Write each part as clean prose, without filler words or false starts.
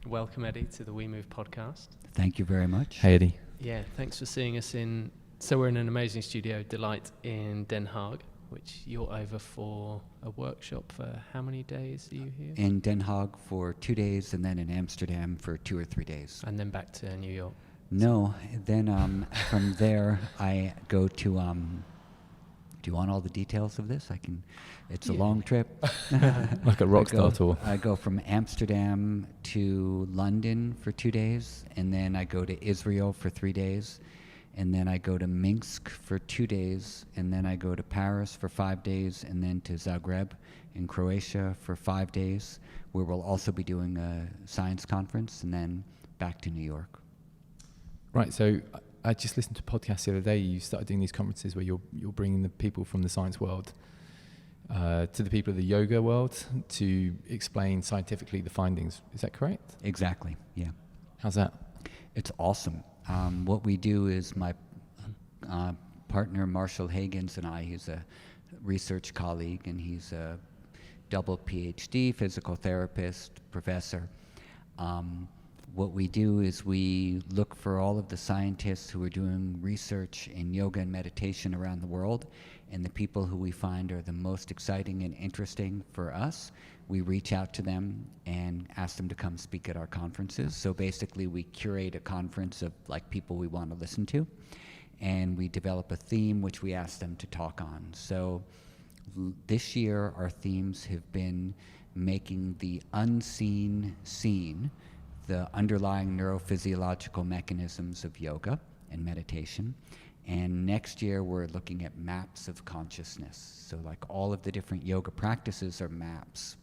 Welcome, Eddie, to the weMove podcast. Thank you very much. Hey, Eddie. Yeah, thanks for seeing us in. So we're in an amazing studio, Delight, in Den Haag, which you're over for a workshop for how many days are you here? In Den Haag for 2 days, and then in Amsterdam for 2 or 3 days. And then back to New York. No, then from there I go to. Do you want all the details of this? I can. It's a long trip. Like a rock star tour. I go from Amsterdam to London for 2 days, and then I go to Israel for 3 days, and then I go to Minsk for 2 days, and then I go to Paris for 5 days, and then to Zagreb in Croatia for 5 days, where we'll also be doing a science conference, and then back to New York. Right, so I just listened to a podcast the other day. You started doing these conferences where you're bringing the people from the science world to the people of the yoga world to explain scientifically the findings. Is that correct? Exactly, yeah. How's that? It's awesome. What we do is my partner Marshall Hagens and I, he's a research colleague, and he's a double PhD, physical therapist, professor. What we do is we look for all of the scientists who are doing research in yoga and meditation around the world, and the people who we find are the most exciting and interesting for us. We reach out to them and ask them to come speak at our conferences. So basically we curate a conference of like people we want to listen to, and we develop a theme which we ask them to talk on. So this year our themes have been making the unseen seen, the underlying neurophysiological mechanisms of yoga and meditation. And next year we're looking at maps of consciousness. So like all of the different yoga practices are maps.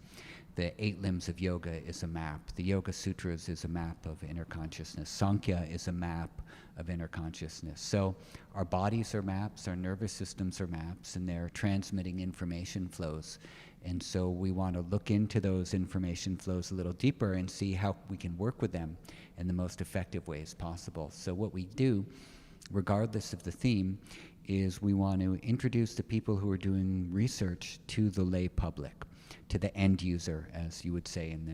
The 8 limbs of yoga is a map. The Yoga Sutras is a map of inner consciousness. Sankhya is a map of inner consciousness. So our bodies are maps, our nervous systems are maps, and they're transmitting information flows. And so we want to look into those information flows a little deeper and see how we can work with them in the most effective ways possible. So what we do, regardless of the theme, is we want to introduce the people who are doing research to the lay public, to the end user, as you would say in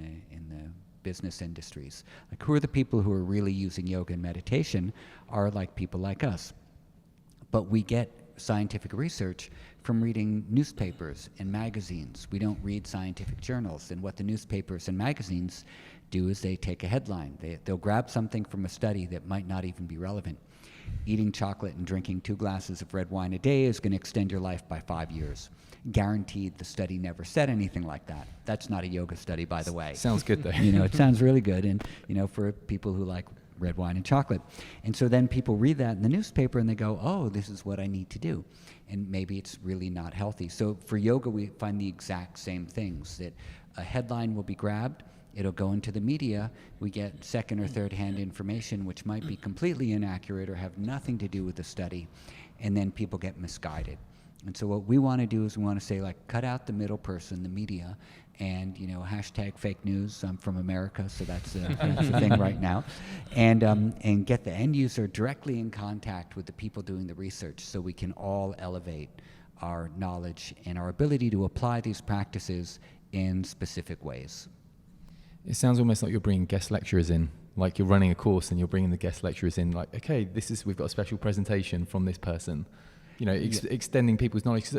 the business industries. Like, who are the people who are really using yoga and meditation are like people like us. But we get scientific research from reading newspapers and magazines. We don't read scientific journals. And what the newspapers and magazines do is they take a headline. They'll grab something from a study that might not even be relevant. Eating chocolate and drinking 2 glasses of red wine a day is going to extend your life by 5 years. Guaranteed. The study never said anything like that. That's not a yoga study, by the way. Sounds good, though. It sounds really good, and for people who like red wine and chocolate. And so then people read that in the newspaper and they go, oh, this is what I need to do. And maybe it's really not healthy. So for yoga, we find the exact same things, that a headline will be grabbed, it'll go into the media, we get second or third hand information which might be completely inaccurate or have nothing to do with the study, and then people get misguided. And so what we want to do is we want to say, like, cut out the middle person, the media, and hashtag fake news. I'm from America, so that's the thing right now, and get the end user directly in contact with the people doing the research, so we can all elevate our knowledge and our ability to apply these practices in specific ways. It sounds almost like you're bringing guest lecturers in, like you're running a course and you're bringing the guest lecturers in, like, okay, we've got a special presentation from this person, extending people's knowledge.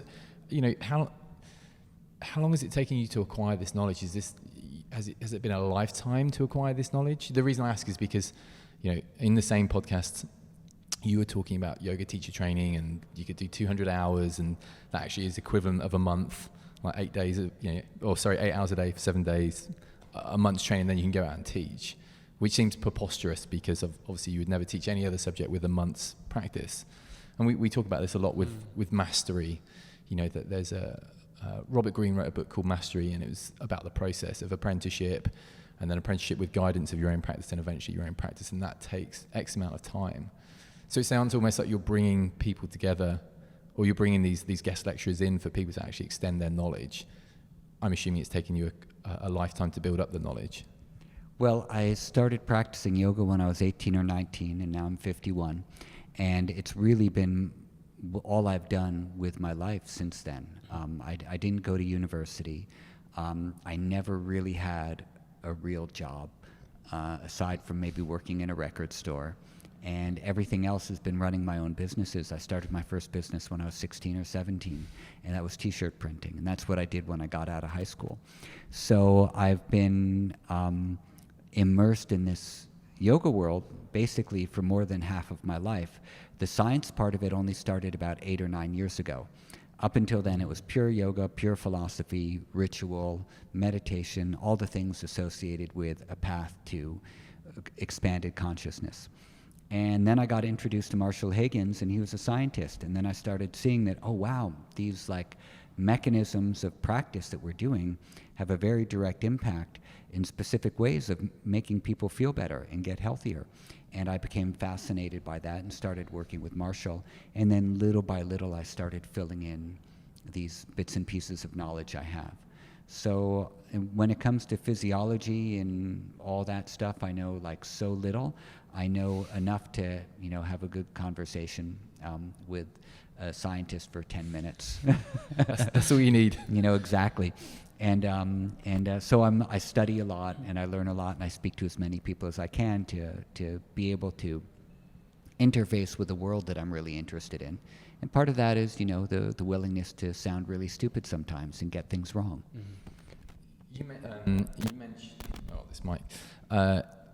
How long is it taking you to acquire this knowledge? Has it been a lifetime to acquire this knowledge? The reason I ask is because, in the same podcast, you were talking about yoga teacher training, and you could do 200 hours, and that actually is equivalent of a month, like 8 days, 8 hours a day for 7 days, a month's training, then you can go out and teach, which seems preposterous because obviously you would never teach any other subject with a month's practice. And we talk about this a lot with mastery, that there's Robert Greene wrote a book called Mastery, and it was about the process of apprenticeship, and then apprenticeship with guidance of your own practice, and eventually your own practice, and that takes X amount of time. So it sounds almost like you're bringing people together, or you're bringing these guest lecturers in for people to actually extend their knowledge. I'm assuming it's taken you a lifetime to build up the knowledge. Well, I started practicing yoga when I was 18 or 19, and now I'm 51. And it's really been all I've done with my life since then. I didn't go to university. I never really had a real job. aside from maybe working in a record store. And everything else has been running my own businesses. I started my first business when I was 16 or 17, and that was t-shirt printing. And that's what I did when I got out of high school. So I've been immersed in this yoga world basically for more than half of my life. The science part of it only started about 8 or 9 years ago. Up until then, it was pure yoga, pure philosophy, ritual, meditation, all the things associated with a path to expanded consciousness. And then I got introduced to Marshall Higgins, and he was a scientist. And then I started seeing that, oh wow, these like mechanisms of practice that we're doing have a very direct impact in specific ways of making people feel better and get healthier. And I became fascinated by that and started working with Marshall. And then little by little, I started filling in these bits and pieces of knowledge I have. So when it comes to physiology and all that stuff, I know like so little. I know enough to, you know, have a good conversation with a scientist for 10 minutes. That's all you need. You know, exactly. And so I study a lot, and I learn a lot, and I speak to as many people as I can to be able to interface with the world that I'm really interested in. And part of that is, you know, the willingness to sound really stupid sometimes and get things wrong. Mm-hmm. You mentioned, oh, this mic.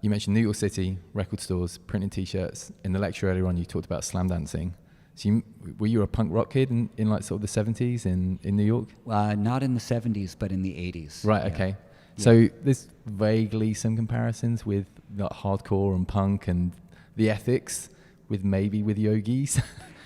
You mentioned New York City, record stores, printing T-shirts. In the lecture earlier on, you talked about slam dancing. So were you a punk rock kid in like sort of the 70s in New York? Not in the 70s, but in the 80s. Right, yeah. okay. Yeah. So there's vaguely some comparisons with like hardcore and punk and the ethics with yogis.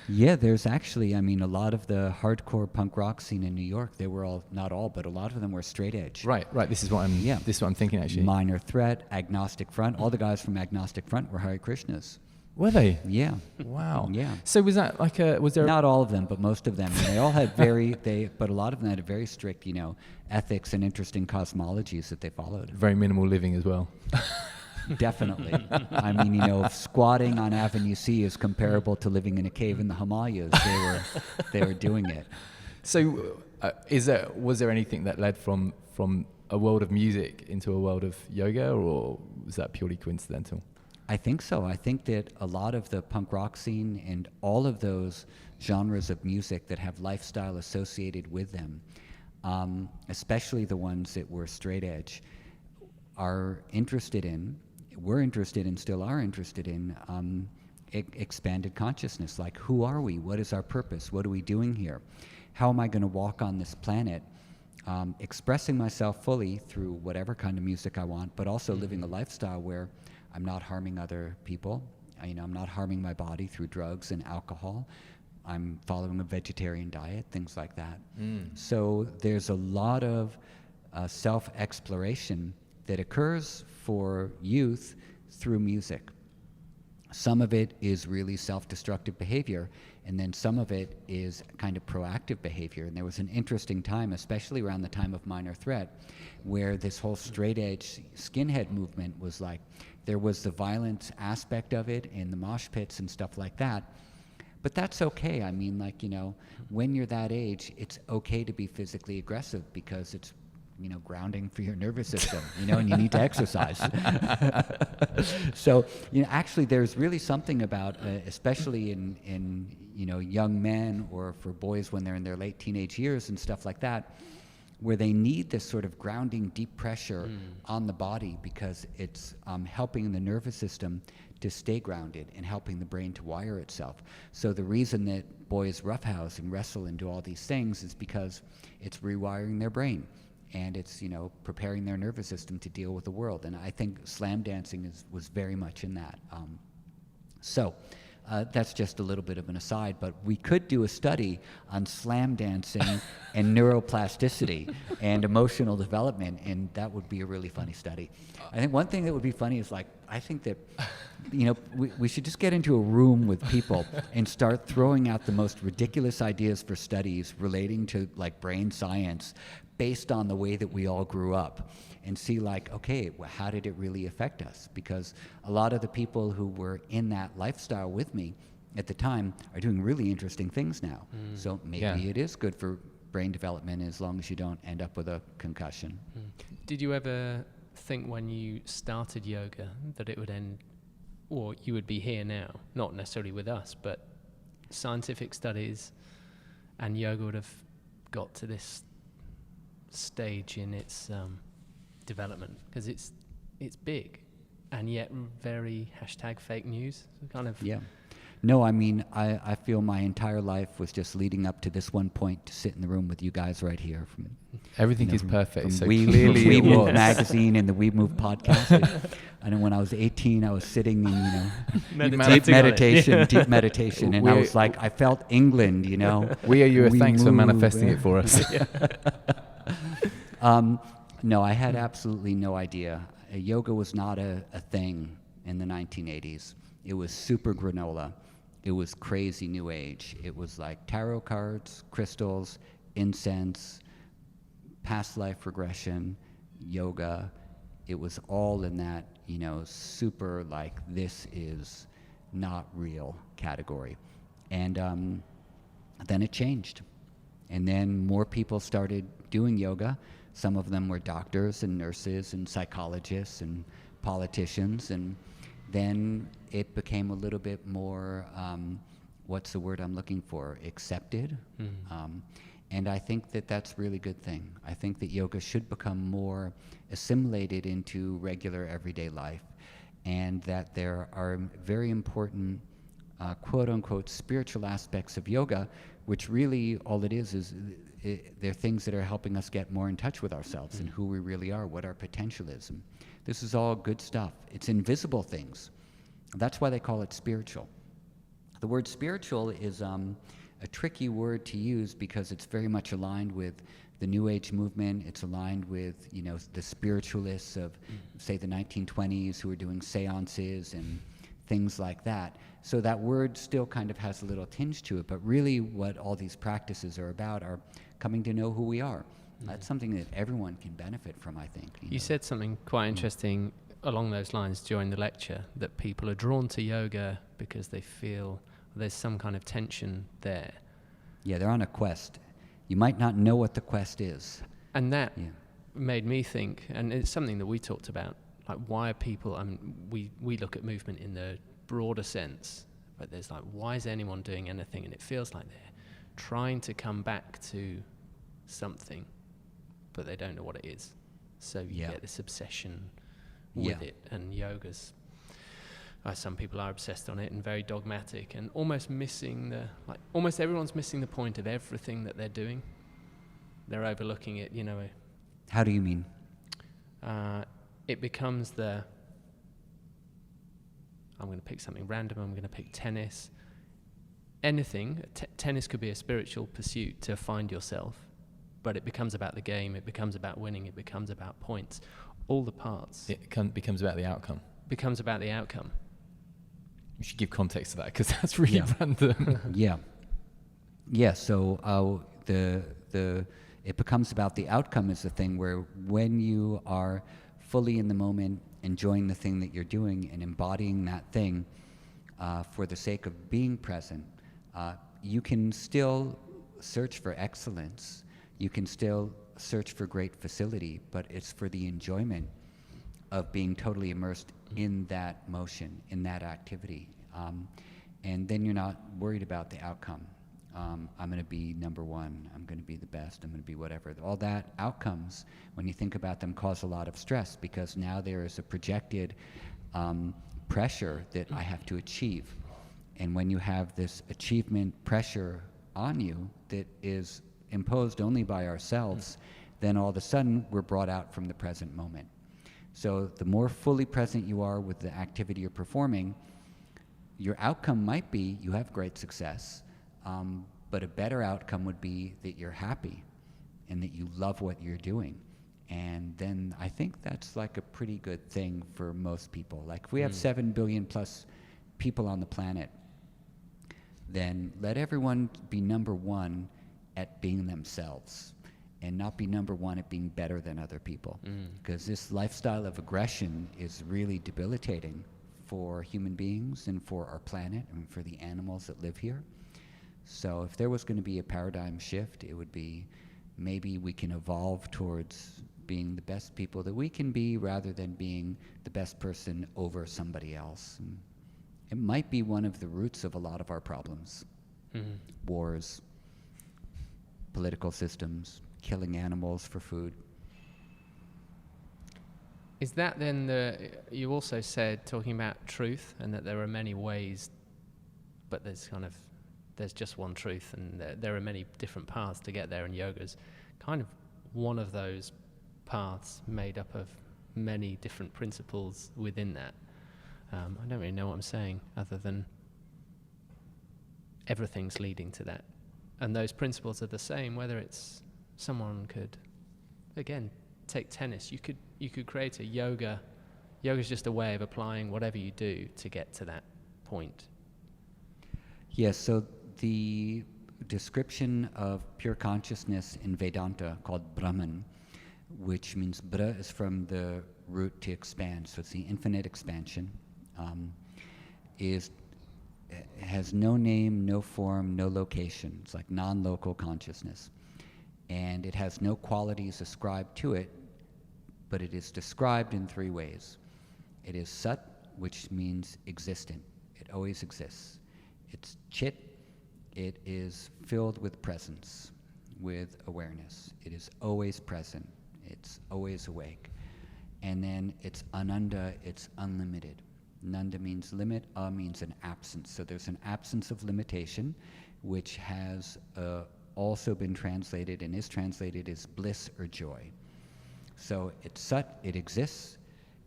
Yeah, there's actually, I mean, a lot of the hardcore punk rock scene in New York, they were all, not all, but a lot of them were straight edge. Right. This is what I'm thinking actually. Minor Threat, Agnostic Front, all the guys from Agnostic Front were Hare Krishnas. Were they? Yeah. Wow. Yeah. So was that like was there not all of them, but most of them. And they all had but a lot of them had a very strict, you know, ethics and interesting cosmologies that they followed. Very minimal living as well. Definitely. I mean, you know, if squatting on Avenue C is comparable to living in a cave in the Himalayas, they were doing it. So was there anything that led from a world of music into a world of yoga, or was that purely coincidental? I think so. I think that a lot of the punk rock scene and all of those genres of music that have lifestyle associated with them, especially the ones that were straight edge, we're interested in, still are interested in expanded consciousness. Like, who are we? What is our purpose? What are we doing here? How am I going to walk on this planet, expressing myself fully through whatever kind of music I want, but also living a lifestyle where I'm not harming other people. I'm not harming my body through drugs and alcohol. I'm following a vegetarian diet, things like that. So there's a lot of self-exploration that occurs for youth through music. Some of it is really self-destructive behavior, and then some of it is kind of proactive behavior. And there was an interesting time, especially around the time of Minor Threat, where this whole straight-edge skinhead movement was like, there was the violent aspect of it in the mosh pits and stuff like that. But that's okay. I mean, like, you know, when you're that age, it's okay to be physically aggressive because it's, you know, grounding for your nervous system, you know, and you need to exercise. So, you know, actually there's really something about, especially in, you know, young men or for boys when they're in their late teenage years and stuff like that, where they need this sort of grounding deep pressure on the body because it's helping the nervous system to stay grounded and helping the brain to wire itself. So the reason that boys roughhouse and wrestle and do all these things is because it's rewiring their brain. And it's, you know, preparing their nervous system to deal with the world. And I think slam dancing was very much in that. So that's just a little bit of an aside, but we could do a study on slam dancing and neuroplasticity and emotional development, and that would be a really funny study. I think one thing that would be funny is, like, I think that, you know, we should just get into a room with people and start throwing out the most ridiculous ideas for studies relating to, like, brain science based on the way that we all grew up, and see, like, okay, well, how did it really affect us? Because a lot of the people who were in that lifestyle with me at the time are doing really interesting things now. So maybe it is good for brain development as long as you don't end up with a concussion. Did you ever think when you started yoga that it would end, or you would be here now, not necessarily with us, but scientific studies and yoga would have got to this stage in its development? Because it's big and yet very #fake news. So kind of. Yeah. No, I mean, I feel my entire life was just leading up to this one point to sit in the room with you guys right here. Everything is perfect. So We clearly it weMove was. magazine and the weMove podcast. I know when I was 18, I was sitting in, deep meditation, and I was like, I felt England, We owe you a thanks for move, manifesting it for us. No, I had absolutely no idea. Yoga was not a thing in the 1980s. It was super granola. It was crazy new age. It was like tarot cards, crystals, incense, past life regression, yoga. It was all in that, super like this is not real category. And then it changed. And then more people started doing yoga. Some of them were doctors and nurses and psychologists and politicians. And then it became a little bit more, what's the word I'm looking for, accepted. And I think that that's a really good thing. I think that yoga should become more assimilated into regular everyday life, and that there are very important quote-unquote spiritual aspects of yoga, which really all it is they're things that are helping us get more in touch with ourselves and who we really are, what our potential is. And this is all good stuff. It's invisible things. That's why they call it spiritual. The word spiritual is a tricky word to use because it's very much aligned with the New Age movement. It's aligned with, the spiritualists of, say, the 1920s who were doing seances and things like that. So that word still kind of has a little tinge to it, but really what all these practices are about are coming to know who we are. That's something that everyone can benefit from, I think. You said something quite interesting along those lines during the lecture, that people are drawn to yoga because they feel there's some kind of tension there. Yeah, they're on a quest. You might not know what the quest is. And that made me think, and it's something that we talked about, like why are people, we look at movement in the broader sense, but there's like, why is anyone doing anything? And it feels like they're trying to come back to something, but they don't know what it is. So you get this obsession with it, and yoga's, some people are obsessed on it and very dogmatic and almost missing almost everyone's missing the point of everything that they're doing. They're overlooking it, How do you mean? It becomes I'm going to pick something random, I'm going to pick tennis. Anything, tennis could be a spiritual pursuit to find yourself, but it becomes about the game, it becomes about winning, it becomes about points. All the parts. It becomes about the outcome. Becomes about the outcome. We should give context to that because that's really random. Yeah. So it becomes about the outcome is the thing where when you are fully in the moment, enjoying the thing that you're doing and embodying that thing for the sake of being present, you can still search for excellence. You can still search for great facility, but it's for the enjoyment of being totally immersed in that motion, in that activity. And then you're not worried about the outcome. I'm going to be number one. I'm going to be the best. I'm going to be whatever. All that outcomes, when you think about them, cause a lot of stress because now there is a projected pressure that I have to achieve. And when you have this achievement pressure on you that is imposed only by ourselves, then all of a sudden we're brought out from the present moment. So the more fully present you are with the activity you're performing, your outcome might be you have great success, but a better outcome would be that you're happy and that you love what you're doing. And then I think that's like a pretty good thing for most people. Like if we have 7 billion plus people on the planet, then let everyone be number one at being themselves and not be number one at being better than other people. Because this lifestyle of aggression is really debilitating for human beings and for our planet and for the animals that live here. So if there was going to be a paradigm shift, it would be maybe we can evolve towards being the best people that we can be rather than being the best person over somebody else. And it might be one of the roots of a lot of our problems. Mm-hmm. Wars, political systems, killing animals for food. Is that then you also said, talking about truth, and that there are many ways, but there's just one truth, and there are many different paths to get there, and yoga's kind of one of those paths made up of many different principles within that. I don't really know what I'm saying other than everything's leading to that. And those principles are the same, whether it's someone could, again, take tennis. You could create a yoga. Yoga's just a way of applying whatever you do to get to that point. Yes, so the description of pure consciousness in Vedanta called Brahman, which means Bra is from the root to expand, so it's the infinite expansion, has no name, no form, no location. It's like non-local consciousness. And it has no qualities ascribed to it, but it is described in three ways. It is Sat, which means existent. It always exists. It's Chit. It is filled with presence, with awareness. It is always present. It's always awake. And then it's Ananda, it's unlimited. Nanda means limit, means an absence. So there's an absence of limitation, which has also been translated and is translated as bliss or joy. So it's Sat, it exists.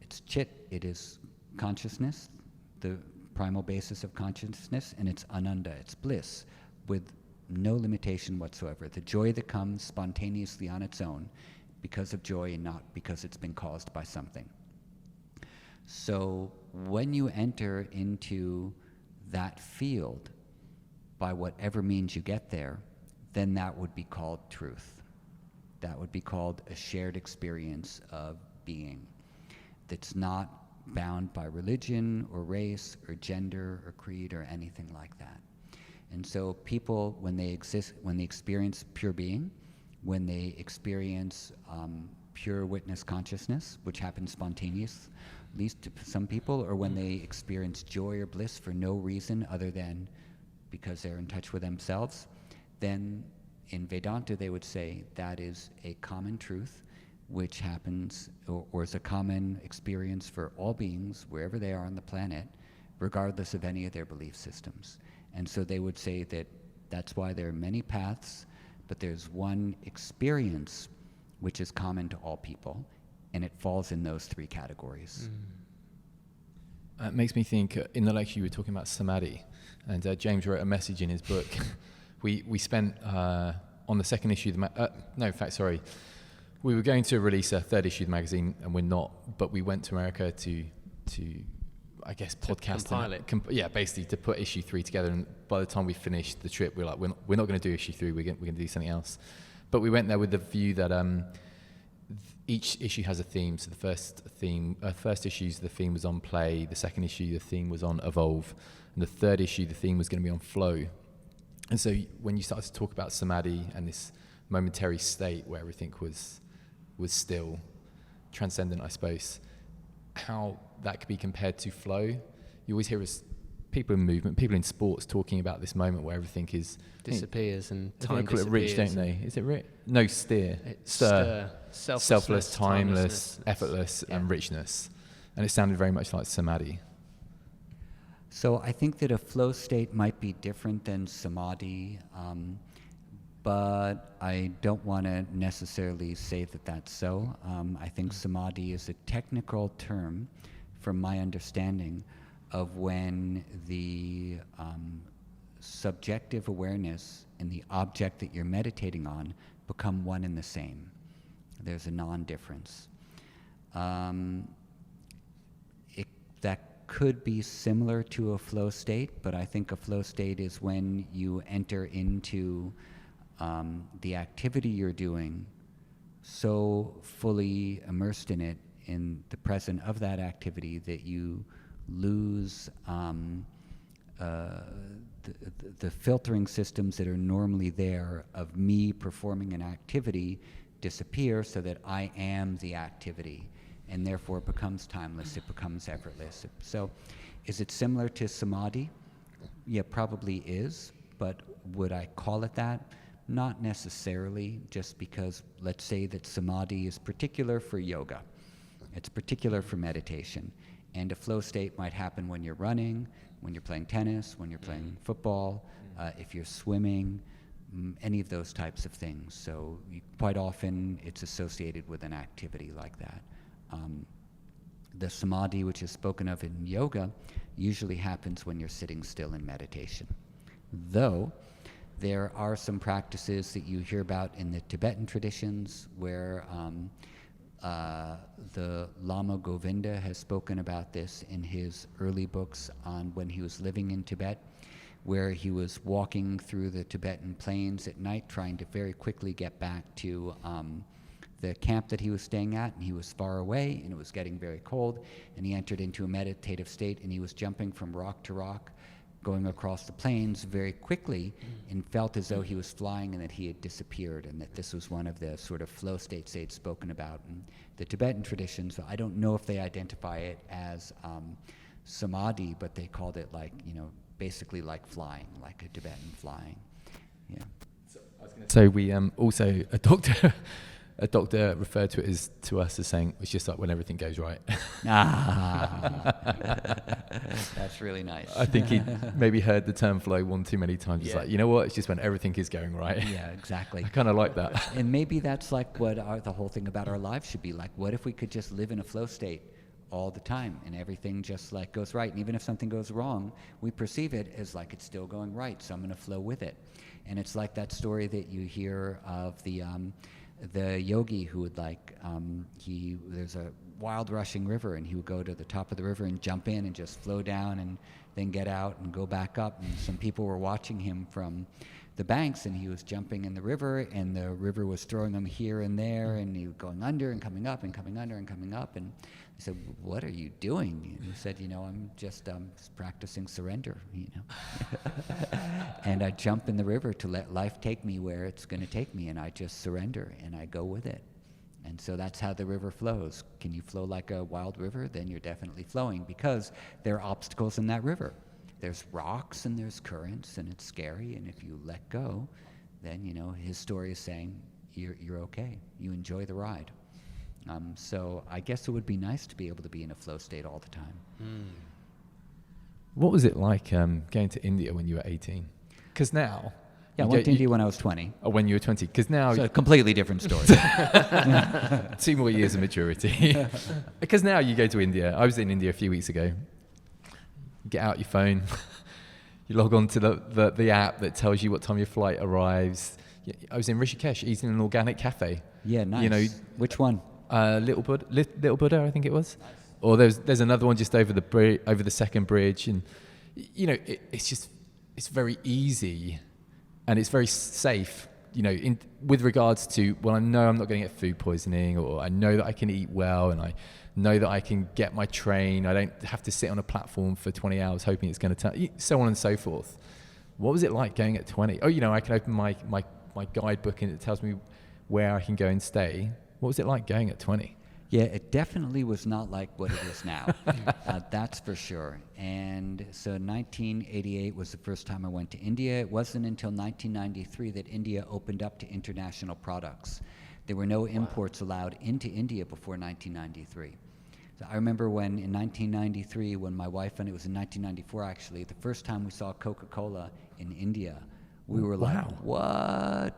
It's Chit, it is consciousness, the primal basis of consciousness, and it's Ananda, it's bliss, with no limitation whatsoever. The joy that comes spontaneously on its own because of joy and not because it's been caused by something. So when you enter into that field, by whatever means you get there, then that would be called truth. That would be called a shared experience of being that's not bound by religion or race or gender or creed or anything like that. And so people, when they experience pure being, when they experience pure witness consciousness, which happens spontaneously, at least to some people, or when they experience joy or bliss for no reason other than because they're in touch with themselves, then in Vedanta they would say that is a common truth which happens or is a common experience for all beings wherever they are on the planet, regardless of any of their belief systems. And so they would say that that's why there are many paths, but there's one experience which is common to all people, and it falls in those three categories. It makes me think, in the lecture you were talking about Samadhi, and James wrote a message in his book. We spent, on the second issue, we were going to release a third issue of the magazine, and we're not, but we went to America to I guess, podcast. Compile it. Basically to put issue 3 together, and by the time we finished the trip, we're like, we're not going to do issue 3, we're going to do something else. But we went there with the view that each issue has a theme. So the first issue, the theme was on play. The second issue, the theme was on evolve. And the third issue, the theme was going to be on flow. And so when you started to talk about Samadhi and this momentary state where everything was still, transcendent, I suppose, how that could be compared to flow. You always hear people in movement, people in sports talking about this moment where everything is disappears and they time call it rich, don't they? Is it rich? No, stir. Selfless, timeless, effortless, and richness. And it sounded very much like Samadhi. So I think that a flow state might be different than Samadhi, but I don't want to necessarily say that that's so. I think Samadhi is a technical term, from my understanding, of when the subjective awareness and the object that you're meditating on become one and the same. There's a non-difference. That could be similar to a flow state, but I think a flow state is when you enter into the activity you're doing so fully immersed in it, in the present of that activity, that you lose the filtering systems that are normally there of me performing an activity disappear so that I am the activity, and therefore it becomes timeless, it becomes effortless. So is it similar to Samadhi? Yeah, probably is, but would I call it that? Not necessarily, just because let's say that Samadhi is particular for yoga. It's particular for meditation. And a flow state might happen when you're running, when you're playing tennis, when you're playing football, if you're swimming, any of those types of things. So quite often it's associated with an activity like that. The Samadhi, which is spoken of in yoga, usually happens when you're sitting still in meditation. Though there are some practices that you hear about in the Tibetan traditions where the Lama Govinda has spoken about this in his early books on when he was living in Tibet, where he was walking through the Tibetan plains at night trying to very quickly get back to the camp that he was staying at, and he was far away and it was getting very cold, and he entered into a meditative state and he was jumping from rock to rock, going across the plains very quickly, and felt as though he was flying and that he had disappeared, and that this was one of the sort of flow states they'd spoken about in the Tibetan traditions. I don't know if they identify it as Samadhi, but they called it like, basically like flying, like a Tibetan flying. Yeah. So I was going to say we also a doctor referred to it to us as saying it's just like when everything goes right. That's really nice. I think he maybe heard the term flow one too many times. It's like, you know what? It's just when everything is going right. Yeah, exactly. I kind of like that. And maybe that's like what the whole thing about our lives should be like. What if we could just live in a flow state all the time and everything just like goes right? And even if something goes wrong, we perceive it as like it's still going right, so I'm going to flow with it. And it's like that story that you hear of the yogi who would there's a wild rushing river, and he would go to the top of the river and jump in and just flow down and then get out and go back up. And some people were watching him from the banks, and he was jumping in the river, and the river was throwing him here and there, and he was going under and coming up and coming under and coming up. And they said, "What are you doing?" And he said, "I'm just practicing surrender, And I jump in the river to let life take me where it's going to take me, and I just surrender and I go with it." And so that's how the river flows. Can you flow like a wild river? Then you're definitely flowing, because there are obstacles in that river. There's rocks and there's currents, and it's scary, and if you let go, then his story is saying you're okay. You enjoy the ride. So I guess it would be nice to be able to be in a flow state all the time. What was it like going to India when you were 18? Because now... Yeah, I went to India when I was 20. Oh, when you were 20. Because now... It's a completely different story. 2 more years of maturity. Because now you go to India. I was in India a few weeks ago. You get out your phone. You log on to the app that tells you what time your flight arrives. I was in Rishikesh eating in an organic cafe. Yeah, nice. Which one? Little Buddha, I think it was. Nice. Or there's another one just over the second bridge, and it's very easy, and it's very safe. With regards to, well, I know I'm not going to get food poisoning, or I know that I can eat well, and I know that I can get my train. I don't have to sit on a platform for 20 hours hoping it's going to turn, so on and so forth. What was it like going at 20? Oh, I can open my guidebook and it tells me where I can go and stay. What was it like going at 20? Yeah, it definitely was not like what it is now. That's for sure. And so 1988 was the first time I went to India. It wasn't until 1993 that India opened up to international products. There were no imports allowed into India before 1993. So I remember when in 1993, when my wife, and it was in 1994 actually, the first time we saw Coca-Cola in India, we were like, what?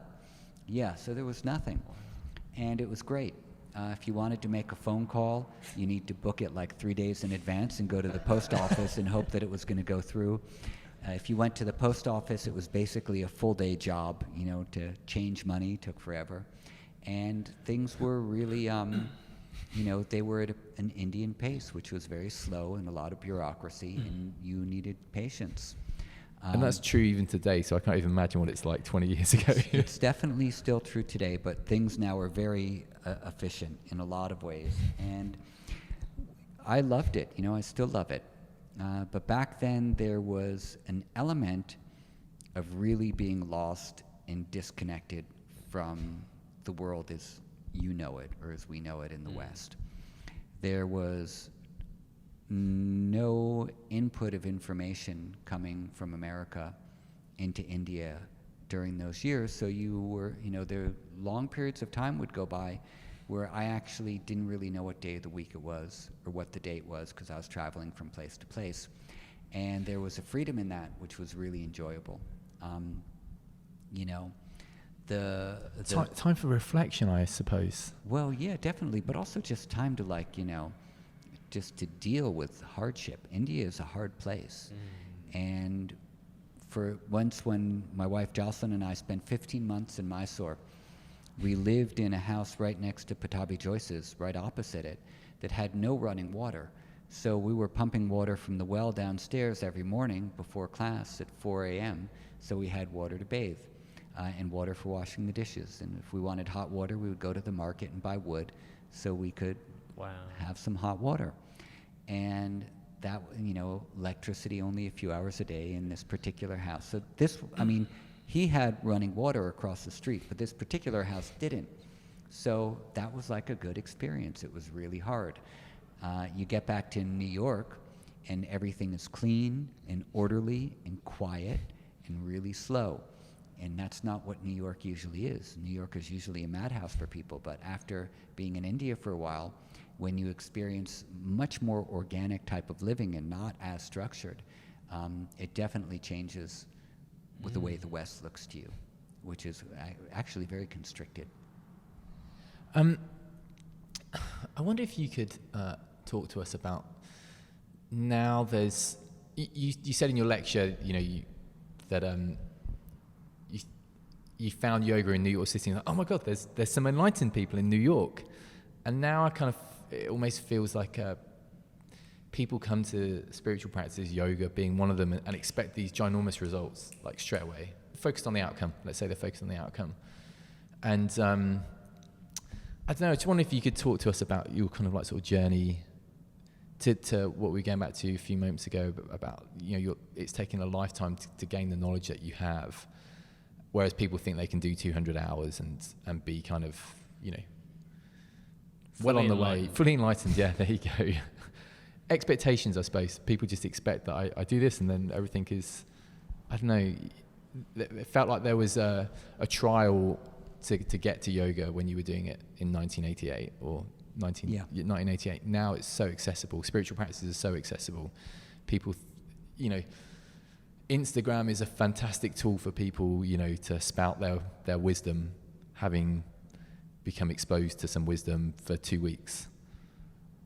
Yeah, so there was nothing. And it was great. If you wanted to make a phone call, you need to book it like 3 days in advance and go to the post office and hope that it was going to go through. If you went to the post office, it was basically a full-day job, to change money took forever. And things were really, they were at an Indian pace, which was very slow and a lot of bureaucracy, and you needed patience. And that's true even today, so I can't even imagine what it's like 20 years ago. It's definitely still true today, but things now are very efficient in a lot of ways. And I loved it, I still love it. But back then there was an element of really being lost and disconnected from the world as you know it, or as we know it in the West. There was no input of information coming from America into India during those years. So you were, there long periods of time would go by where I actually didn't really know what day of the week it was or what the date was, because I was traveling from place to place. And there was a freedom in that which was really enjoyable. Time for reflection, I suppose. Well, yeah, definitely, but also just time to just to deal with hardship. India is a hard place. And for once, when my wife Jocelyn and I spent 15 months in Mysore, we lived in a house right next to Pattabhi Jois's, right opposite it, that had no running water. So we were pumping water from the well downstairs every morning before class at 4 a.m. So we had water to bathe and water for washing the dishes. And if we wanted hot water, we would go to the market and buy wood so we could have some hot water. And that, electricity only a few hours a day in this particular house. So this, he had running water across the street, but this particular house didn't. So that was like a good experience. It was really hard. You get back to New York, and everything is clean and orderly and quiet and really slow. And that's not what New York usually is. New York is usually a madhouse for people, but after being in India for a while, when you experience much more organic type of living and not as structured, it definitely changes with the way the West looks to you, which is actually very constricted. I wonder if you could talk to us about, now there's, you said in your lecture, you found yoga in New York City, and oh my God, there's some enlightened people in New York. And now it almost feels like people come to spiritual practices, yoga being one of them, and expect these ginormous results, like straight away. Focused on the outcome. Let's say they're focused on the outcome. And I don't know, I just wonder if you could talk to us about your kind of like sort of journey to what we were going back to a few moments ago about, it's taken a lifetime to gain the knowledge that you have, whereas people think they can do 200 hours and be kind of, well on the way, fully enlightened. Yeah, there you go. Expectations, I suppose. People just expect that I do this and then everything is, I don't know, it felt like there was a trial to get to yoga when you were doing it in 1988 or 1988. Now it's so accessible. Spiritual practices are so accessible. People, Instagram is a fantastic tool for people, to spout their wisdom, having become exposed to some wisdom for 2 weeks.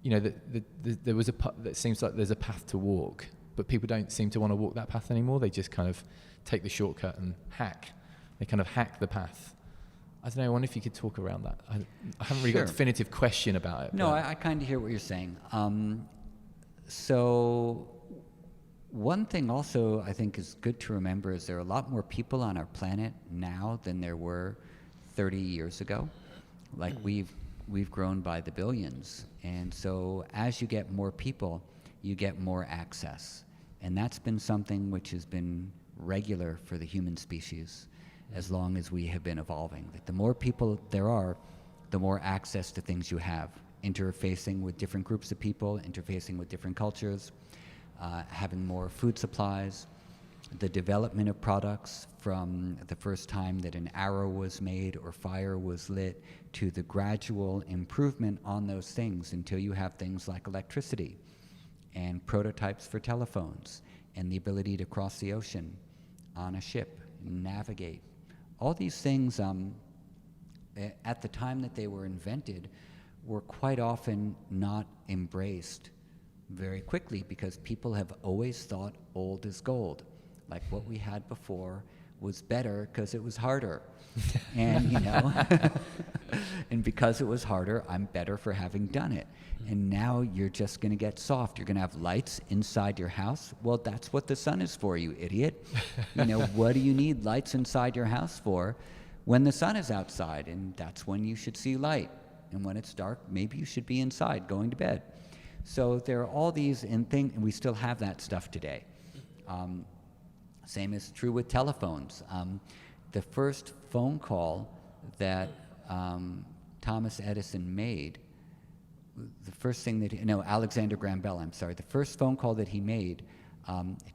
There was that seems like there's a path to walk, but people don't seem to want to walk that path anymore. They just kind of take the shortcut and hack. They kind of hack the path. I don't know, I wonder if you could talk around that. I haven't really got a definitive question about it. No, I kind of hear what you're saying. So one thing also I think is good to remember is there are a lot more people on our planet now than there were 30 years ago. Like we've grown by the billions. And so as you get more people, you get more access. And that's been something which has been regular for the human species as long as we have been evolving. Like the more people there are, the more access to things you have. Interfacing with different groups of people, interfacing with different cultures, having more food supplies, the development of products from the first time that an arrow was made or fire was lit to the gradual improvement on those things until you have things like electricity and prototypes for telephones and the ability to cross the ocean on a ship, navigate. All these things, at the time that they were invented, were quite often not embraced very quickly because people have always thought old is gold. Like what we had before was better because it was harder. And, and because it was harder, I'm better for having done it. And now you're just going to get soft. You're going to have lights inside your house. Well, that's what the sun is for, you idiot. What do you need lights inside your house for when the sun is outside? And that's when you should see light. And when it's dark, maybe you should be inside going to bed. So there are all these and we still have that stuff today. Same is true with telephones. The first phone call that Thomas Edison made, the first thing that, Alexander Graham Bell, I'm sorry, the first phone call that he made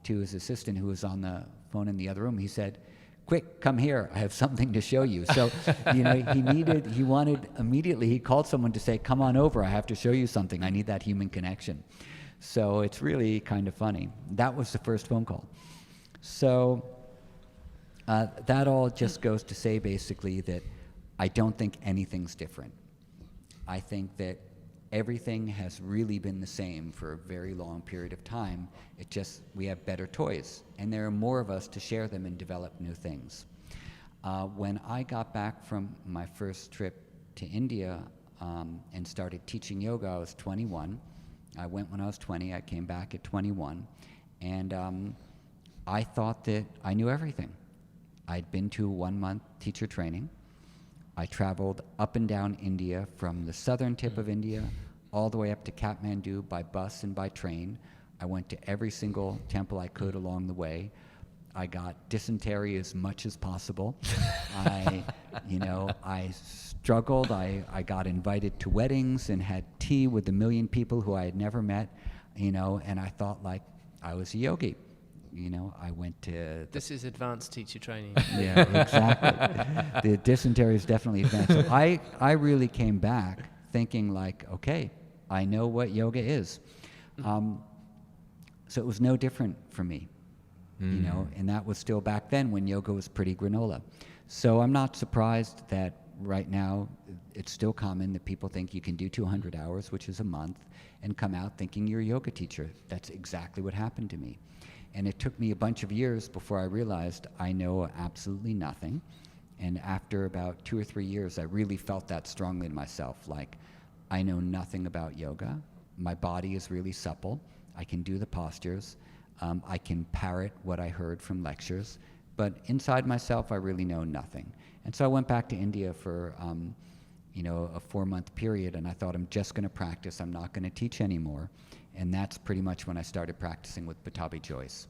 to his assistant who was on the phone in the other room, he said, "Quick, come here, I have something to show you." So, he called someone to say, "Come on over, I have to show you something, I need that human connection." So it's really kind of funny. That was the first phone call. So that all just goes to say basically that I don't think anything's different. I think that everything has really been the same for a very long period of time. It just, we have better toys, and there are more of us to share them and develop new things. When I got back from my first trip to India and started teaching yoga, I was 21. I went when I was 20, I came back at 21, and I thought that I knew everything. I'd been to 1-month teacher training. I traveled up and down India from the southern tip of India all the way up to Kathmandu by bus and by train. I went to every single temple I could along the way. I got dysentery as much as possible. I struggled. I got invited to weddings and had tea with 1 million people who I had never met, and I thought like I was a yogi. I went to... This is advanced teacher training. Yeah, exactly. The dysentery is definitely advanced. So I really came back thinking like, okay, I know what yoga is. So it was no different for me, and that was still back then when yoga was pretty granola. So I'm not surprised that right now it's still common that people think you can do 200 hours, which is a month, and come out thinking you're a yoga teacher. That's exactly what happened to me. And it took me a bunch of years before I realized I know absolutely nothing. And after about 2 or 3 years, I really felt that strongly in myself, like I know nothing about yoga. My body is really supple. I can do the postures. I can parrot what I heard from lectures. But inside myself, I really know nothing. And so I went back to India for a 4-month period, and I thought, I'm just going to practice. I'm not going to teach anymore. And that's pretty much when I started practicing with Pattabhi Jois.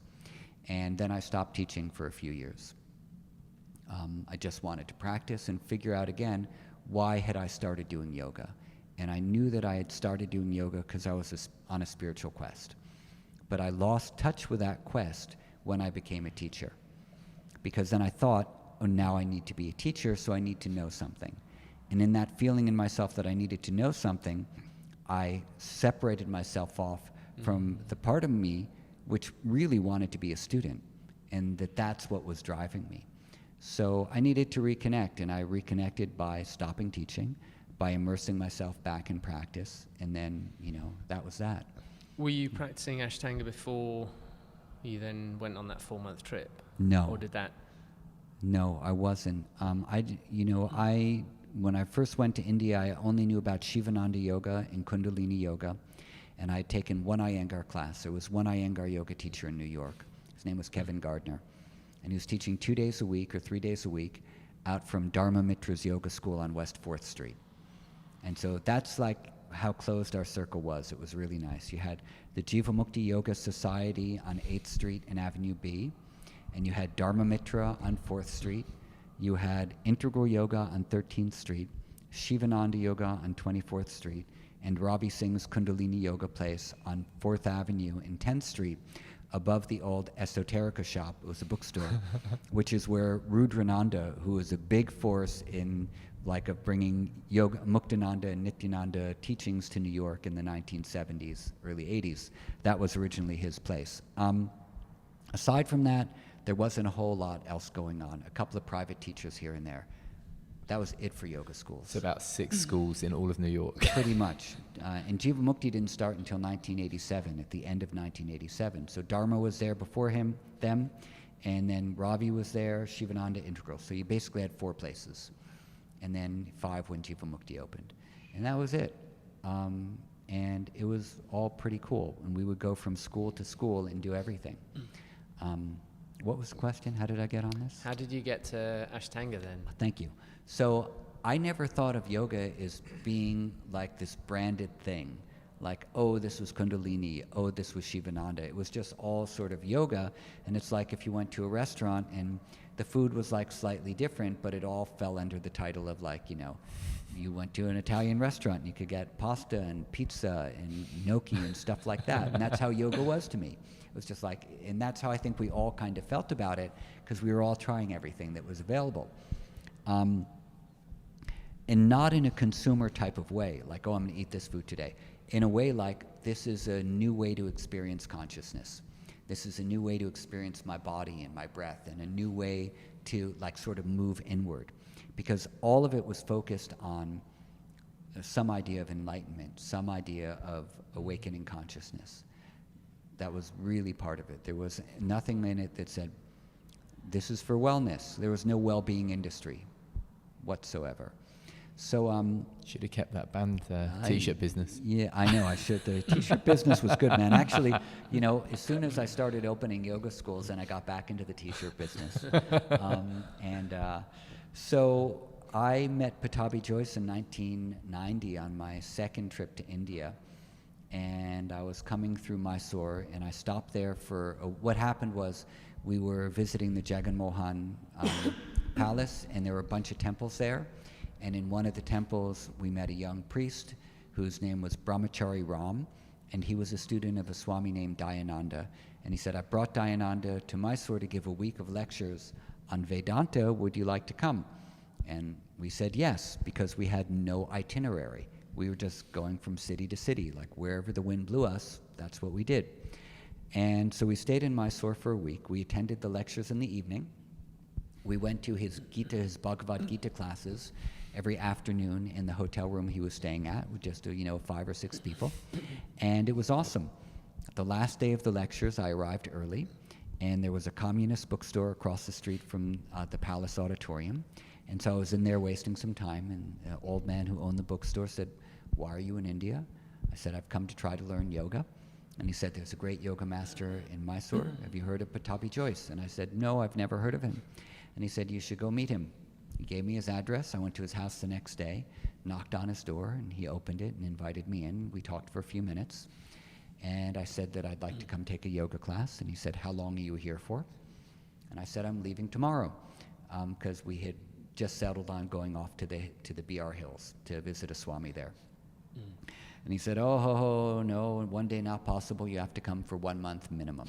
And then I stopped teaching for a few years. I just wanted to practice and figure out again, why had I started doing yoga? And I knew that I had started doing yoga because I was on a spiritual quest. But I lost touch with that quest when I became a teacher. Because then I thought, oh, now I need to be a teacher, so I need to know something. And in that feeling in myself that I needed to know something, I separated myself off from the part of me which really wanted to be a student, and that's what was driving me. So I needed to reconnect, and I reconnected by stopping teaching, by immersing myself back in practice, and then, that was that. Were you practicing Ashtanga before you then went on that 4-month trip? No. Or did that? No, I wasn't. When I first went to India, I only knew about Shivananda Yoga and Kundalini Yoga, and I had taken one Iyengar class. There was one Iyengar yoga teacher in New York. His name was Kevin Gardner, and he was teaching 2 days a week or 3 days a week out from Dharma Mitra's yoga school on West 4th Street. And so that's like how closed our circle was. It was really nice. You had the Jivamukti Yoga Society on 8th Street and Avenue B, and you had Dharma Mitra on 4th Street. You had Integral Yoga on 13th Street, Shivananda Yoga on 24th Street, and Ravi Singh's Kundalini Yoga place on 4th Avenue and 10th Street, above the old Esoterica shop. It was a bookstore, which is where Rudrananda, who was a big force in of bringing yoga, Muktananda and Nityananda teachings to New York in the 1970s, early 80s, that was originally his place. Aside from that, there wasn't a whole lot else going on. A couple of private teachers here and there. That was it for yoga schools. It's about 6 schools in all of New York. Pretty much. And Jivamukti didn't start until 1987, at the end of 1987. So Dharma was there before them, and then Ravi was there, Shivananda, Integral. So you basically had 4 places. And then 5 when Jivamukti opened. And that was it. And it was all pretty cool. And we would go from school to school and do everything. What was the question? How did I get on this? How did you get to Ashtanga then? Thank you. So I never thought of yoga as being like this branded thing. like, oh, this was Kundalini, oh, this was Shivananda. It was just all sort of yoga. And it's like if you went to a restaurant and the food was like slightly different, but it all fell under the title of like, you know, you went to an Italian restaurant and you could get pasta and pizza and gnocchi and stuff like that. And that's how yoga was to me. It was just like, and that's how I think we all kind of felt about it, because we were all trying everything that was available. And not in a consumer type of way, like, oh, I'm gonna eat this food today. In a way like, this is a new way to experience consciousness. This is a new way to experience my body and my breath, and a new way to like sort of move inward. Because all of it was focused on some idea of enlightenment, some idea of awakening consciousness. That was really part of it. There was nothing in it that said, this is for wellness. There was no well-being industry whatsoever. So should have kept that band t-shirt business. Yeah, I know, I should. The t-shirt business was good, man. Actually, you know, as soon as I started opening yoga schools, then I got back into the t-shirt business. So I met Pattabhi Jois in 1990 on my second trip to India. And I was coming through Mysore, and I stopped there for, what happened was, we were visiting the Jagan Mohan palace, and there were a bunch of temples there. And in one of the temples, we met a young priest whose name was Brahmachari Ram, and he was a student of a Swami named Dayananda. And he said, I brought Dayananda to Mysore to give a week of lectures on Vedanta. Would you like to come? And we said yes, because we had no itinerary. We were just going from city to city, like wherever the wind blew us, that's what we did. And so we stayed in Mysore for a week. We attended the lectures in the evening. We went to his Gita, his Bhagavad Gita classes every afternoon in the hotel room he was staying at with just, 5 or 6 people. And it was awesome. The last day of the lectures, I arrived early, and there was a communist bookstore across the street from the Palace Auditorium. And so I was in there wasting some time, and the old man who owned the bookstore said, why are you in India? I said, I've come to try to learn yoga. And he said, there's a great yoga master in Mysore. Have you heard of Pattabhi Jois? And I said, no, I've never heard of him. And he said, you should go meet him. He gave me his address. I went to his house the next day, knocked on his door, and he opened it and invited me in. We talked for a few minutes. And I said that I'd like to come take a yoga class. And he said, how long are you here for? And I said, I'm leaving tomorrow, because we had just settled on going off to the BR Hills to visit a Swami there. And he said, oh, no, one day not possible. You have to come for 1 month minimum.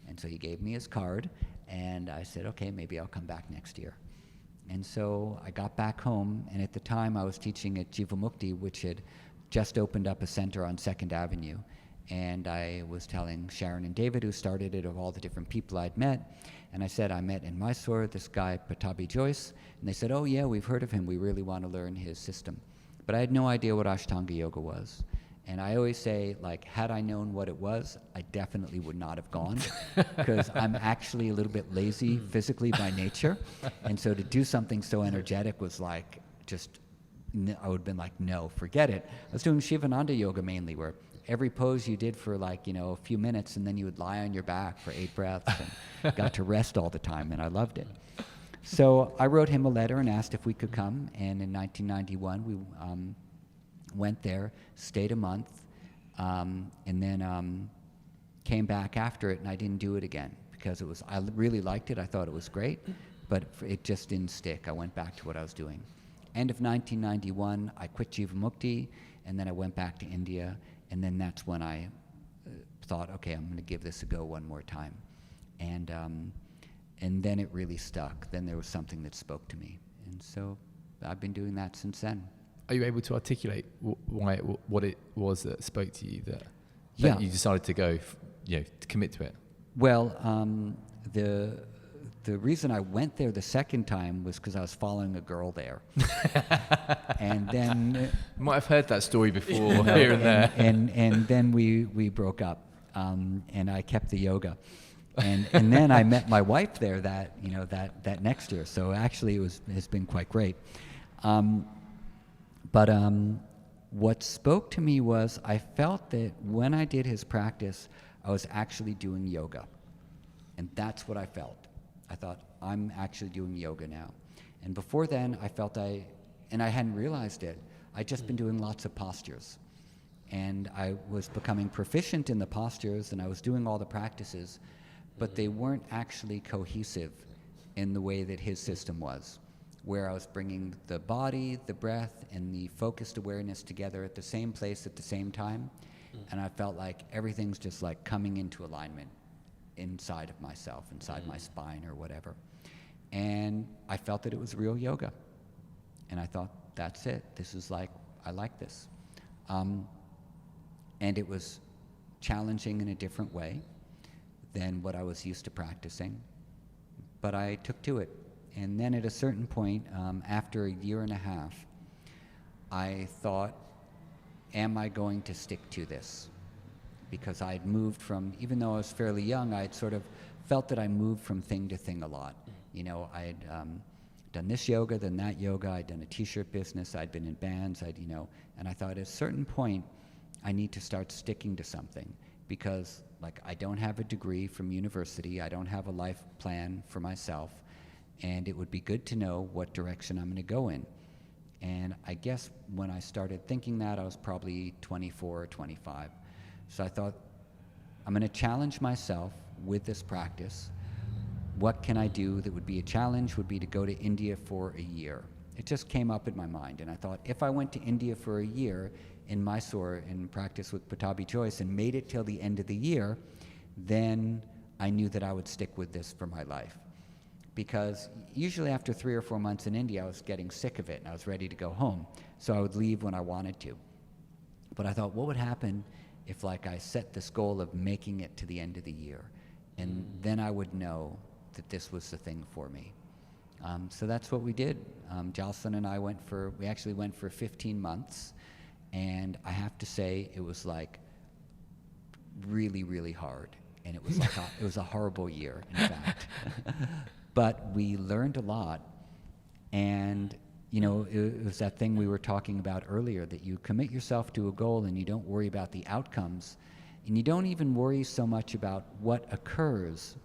And so he gave me his card, and I said, okay, maybe I'll come back next year. And so I got back home, and at the time I was teaching at Jivamukti, which had just opened up a center on 2nd Avenue. And I was telling Sharon and David, who started it, of all the different people I'd met. And I said, I met in Mysore this guy, Pattabhi Jois. And they said, oh yeah, we've heard of him. We really want to learn his system. But I had no idea what Ashtanga yoga was. And I always say, like, had I known what it was, I definitely would not have gone, because I'm actually a little bit lazy physically by nature. And so to do something so energetic was like, I would have been like, no, forget it. I was doing Shivananda yoga mainly, where every pose you did for like, a few minutes, and then you would lie on your back for 8 breaths and got to rest all the time, and I loved it. So I wrote him a letter and asked if we could come, and in 1991 we went there, stayed a month, and then came back after it, and I didn't do it again because I really liked it. I thought it was great, but it just didn't stick. I went back to what I was doing. End of 1991, I quit Jivamukti, and then I went back to India, and then that's when I thought, okay, I'm going to give this a go one more time. And then it really stuck. Then there was something that spoke to me. And so I've been doing that since then. Are you able to articulate what it was that spoke to you that Yeah. you decided to go, to commit to it? Well, the reason I went there the second time was because I was following a girl there. And then... You might have heard that story before, here and there. And then we broke up, and I kept the yoga. And then I met my wife there that next year. So actually it's been quite great. But what spoke to me was I felt that when I did his practice, I was actually doing yoga. And that's what I felt. I thought, I'm actually doing yoga now. And before then, I felt and I hadn't realized it, I'd just been doing lots of postures. And I was becoming proficient in the postures, and I was doing all the practices, but they weren't actually cohesive in the way that his system was, where I was bringing the body, the breath, and the focused awareness together at the same place at the same time. And I felt like everything's just like coming into alignment inside of myself, inside my spine or whatever. And I felt that it was real yoga. And I thought, that's it. This is like, I like this. And it was challenging in a different way than what I was used to practicing. But I took to it. And then at a certain point, after a year and a half, I thought, am I going to stick to this? Because I'd moved from, even though I was fairly young, I'd sort of felt that I moved from thing to thing a lot. You know, I'd done this yoga, then that yoga, I'd done a t-shirt business, I'd been in bands, and I thought at a certain point, I need to start sticking to something, because like I don't have a degree from university, I don't have a life plan for myself, and it would be good to know what direction I'm going to go in. And I guess when I started thinking that, I was probably 24 or 25. So I thought, I'm going to challenge myself with this practice. What can I do that would be a challenge? Would be to go to India for a year. It just came up in my mind, and I thought, if I went to India for a year in Mysore and practiced with Pattabhi Jois and made it till the end of the year, then I knew that I would stick with this for my life. Because usually after 3 or 4 months in India, I was getting sick of it and I was ready to go home. So I would leave when I wanted to. But I thought, what would happen if like I set this goal of making it to the end of the year? And then I would know that this was the thing for me. So that's what we did. Jocelyn and I we actually went for 15 months. And I have to say, it was like really, really hard. And it was like it was a horrible year, in fact. But we learned a lot. And, you know, it was that thing we were talking about earlier, that you commit yourself to a goal and you don't worry about the outcomes. And you don't even worry so much about what occurs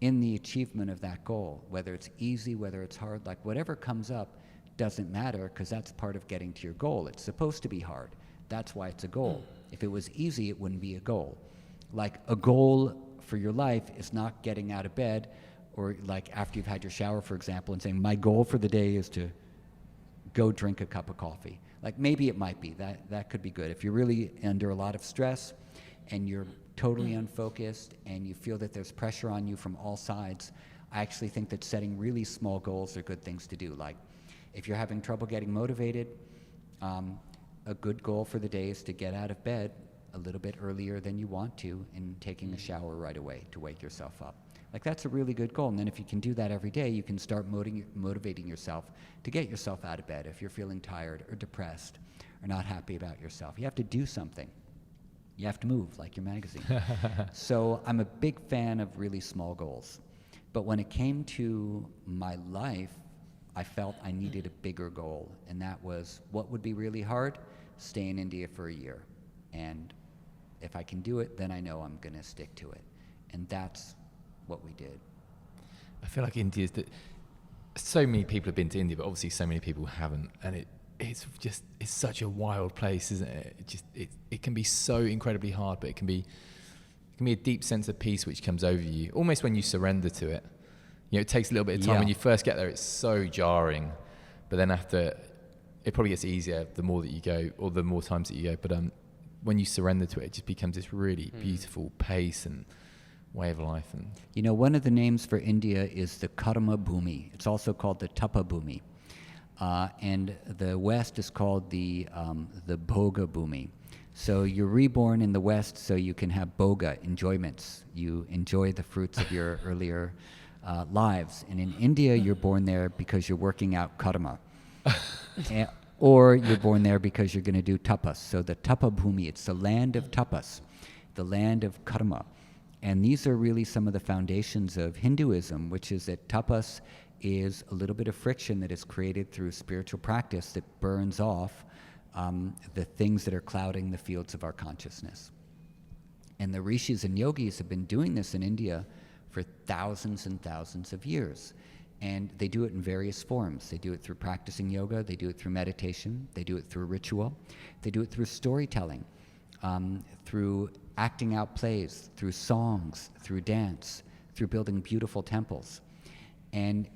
in the achievement of that goal, whether it's easy, whether it's hard, like whatever comes up doesn't matter, because that's part of getting to your goal. It's supposed to be hard. That's why it's a goal. If it was easy, it wouldn't be a goal. Like a goal for your life is not getting out of bed, or like after you've had your shower, for example, and saying, my goal for the day is to go drink a cup of coffee. Like maybe it might be, that could be good. If you're really under a lot of stress and you're totally unfocused and you feel that there's pressure on you from all sides, I actually think that setting really small goals are good things to do. Like if you're having trouble getting motivated, a good goal for the day is to get out of bed a little bit earlier than you want to and taking a shower right away to wake yourself up. Like that's a really good goal. And then if you can do that every day, you can start motivating yourself to get yourself out of bed if you're feeling tired or depressed or not happy about yourself. You have to do something. You have to move, like your magazine. So I'm a big fan of really small goals. But when it came to my life, I felt I needed a bigger goal. And that was, what would be really hard? Stay in India for a year. And if I can do it, then I know I'm going to stick to it. And that's what we did. I feel like India's so many people have been to India, but obviously so many people haven't. And it's such a wild place, isn't it? It can be so incredibly hard, but it can be a deep sense of peace which comes over you almost when you surrender to it. You know, it takes a little bit of time. When you first get there, it's so jarring, but then after, it probably gets easier the more that you go, or the more times that you go. But when you surrender to it, it just becomes this really beautiful pace and way of life. And you know, one of the names for India is the Karma Bhumi. It's also called the Tapa Bhumi. And the West is called the Bhoga Bhumi. So you're reborn in the West so you can have bhoga, enjoyments. You enjoy the fruits of your earlier lives. And in India, you're born there because you're working out karma. Or you're born there because you're going to do tapas. So the Tapa Bhumi, it's the land of tapas, the land of karma. And these are really some of the foundations of Hinduism, which is that tapas is a little bit of friction that is created through spiritual practice that burns off the things that are clouding the fields of our consciousness. And the rishis and yogis have been doing this in India for thousands and thousands of years. And they do it in various forms. They do it through practicing yoga, they do it through meditation, they do it through ritual, they do it through storytelling, through acting out plays, through songs, through dance, through building beautiful temples, and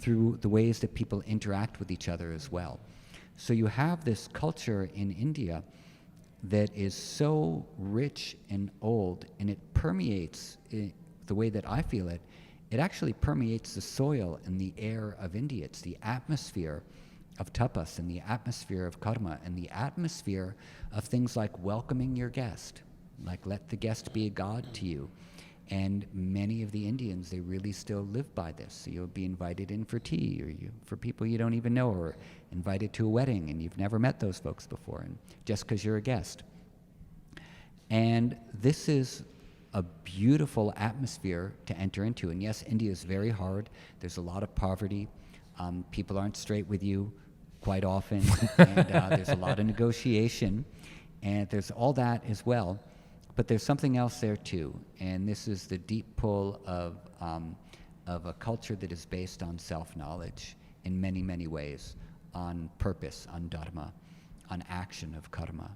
through the ways that people interact with each other as well. So you have this culture in India that is so rich and old, and it permeates the way that I feel it. It actually permeates the soil and the air of India. It's the atmosphere of tapas and the atmosphere of karma and the atmosphere of things like welcoming your guest, like let the guest be a god to you. And many of the Indians, they really still live by this. So you'll be invited in for tea, or for people you don't even know, or invited to a wedding and you've never met those folks before, and just because you're a guest. And this is a beautiful atmosphere to enter into. And yes, India is very hard. There's a lot of poverty. People aren't straight with you quite often. And there's a lot of negotiation. And there's all that as well. But there's something else there too. And this is the deep pull of a culture that is based on self-knowledge in many, many ways, on purpose, on dharma, on action of karma,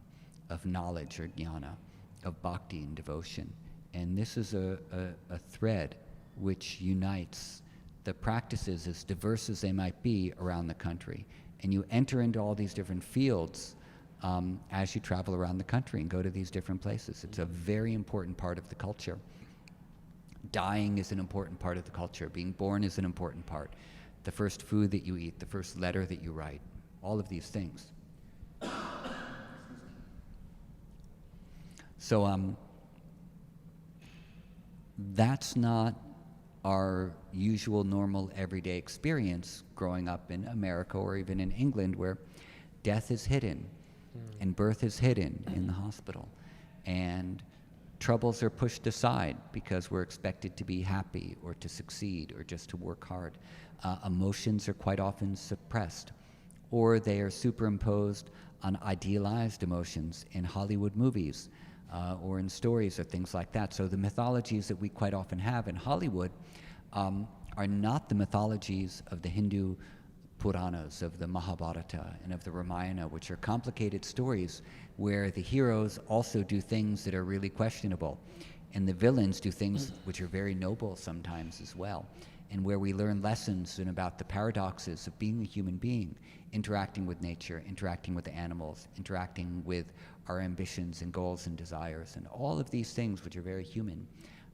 of knowledge or jnana, of bhakti and devotion. And this is a thread which unites the practices, as diverse as they might be, around the country. And you enter into all these different fields as you travel around the country and go to these different places. It's a very important part of the culture. Dying is an important part of the culture. Being born is an important part. The first food that you eat, the first letter that you write, all of these things. So that's not our usual, normal, everyday experience growing up in America or even in England, where death is hidden and birth is hidden in the hospital, and troubles are pushed aside because we're expected to be happy or to succeed or just to work hard. Emotions are quite often suppressed, or they are superimposed on idealized emotions in Hollywood movies or in stories or things like that. So the mythologies that we quite often have in Hollywood are not the mythologies of the Hindu Puranas, of the Mahabharata and of the Ramayana, which are complicated stories where the heroes also do things that are really questionable, and the villains do things which are very noble sometimes as well, and where we learn lessons about the paradoxes of being a human being, interacting with nature, interacting with the animals, interacting with our ambitions and goals and desires, and all of these things which are very human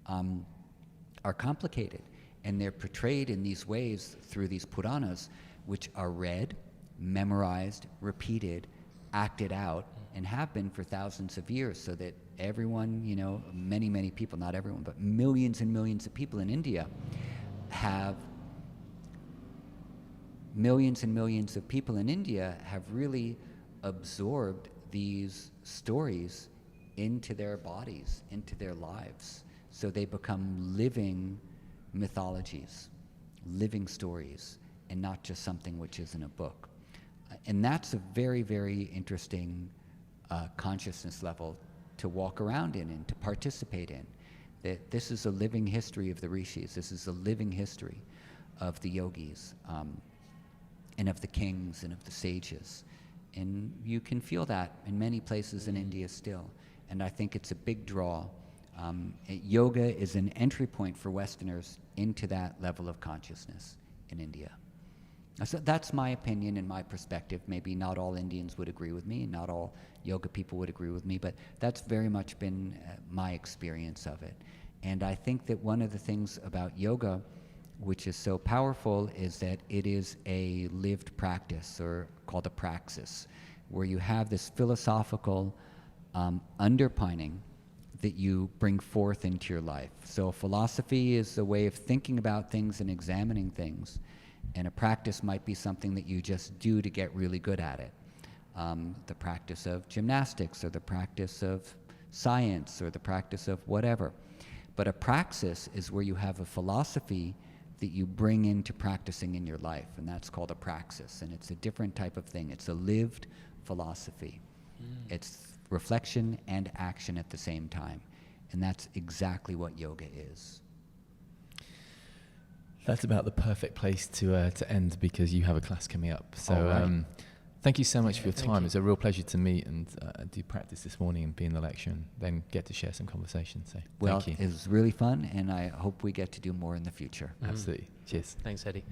are complicated, and they're portrayed in these ways through these Puranas, which are read, memorized, repeated, acted out, and have been for thousands of years, so that everyone, you know, many, many people, not everyone, but millions and millions of people in India have really absorbed these stories into their bodies, into their lives. So they become living mythologies, living stories, and not just something which is in a book. And that's a very, very interesting consciousness level to walk around in and to participate in. That this is a living history of the rishis, this is a living history of the yogis, and of the kings and of the sages. And you can feel that in many places in India still. And I think it's a big draw. Yoga is an entry point for Westerners into that level of consciousness in India. So that's my opinion and my perspective. Maybe not all Indians would agree with me, and not all yoga people would agree with me, but that's very much been my experience of it. And I think that one of the things about yoga which is so powerful is that it is a lived practice, or called a praxis, where you have this philosophical underpinning that you bring forth into your life. So philosophy is a way of thinking about things and examining things, and a practice might be something that you just do to get really good at it. The practice of gymnastics, or the practice of science, or the practice of whatever. But a praxis is where you have a philosophy that you bring into practicing in your life, and that's called a praxis, and it's a different type of thing. It's a lived philosophy. It's reflection and action at the same time, and that's exactly what yoga is. That's about the perfect place to end, because you have a class coming up. So right. thank you so much for your thank time. you. It's a real pleasure to meet and do practice this morning and be in the lecture and then get to share some conversation. So Well, thank you. it was really fun, and I hope we get to do more in the future. Absolutely. Cheers. Thanks, Eddie.